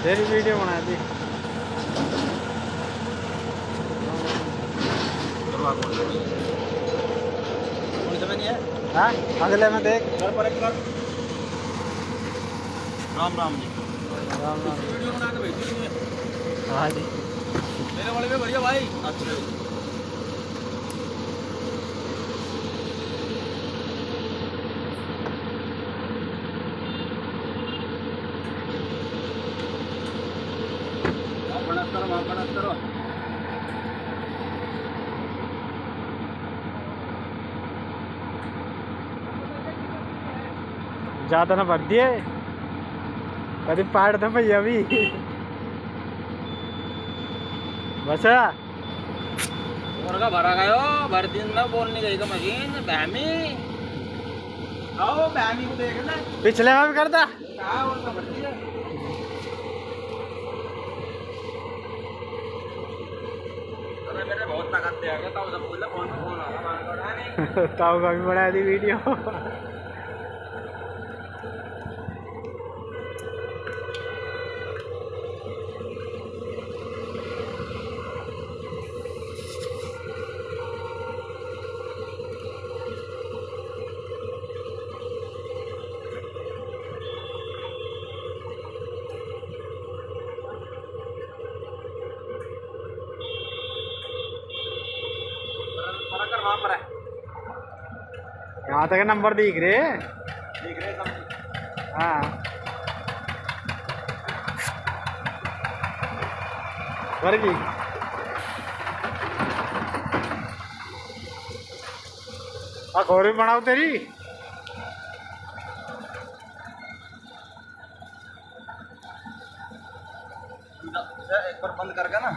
तेरी वीडियो बना दी। हाँ अगले में देख। राम राम जी। राम राम। वीडियो बना के भेज दीजिए। हाँ जी मेरे वाले में बढ़िया भाई। अच्छा करो। ज्यादा ना भर दिए कभी पाड़ दे भैया अभी बस और का भरा गयो भर दिन में बोलने गई का मशीन बहमी। आओ बहमी को देख ले। पिछले में भी करता। कहाँ और का भरती है। अरे मेरे बहुत ताकत दे आ गया तब सब बोला फोन में फोन आ रहा नहीं। ताऊ का भी बना दी वीडियो। वहाँ पर है। यहाँ तक नंबर दिख रहे सब। हाँ वर्गी और भी बनाओ तेरी। एक बार बंद करके ना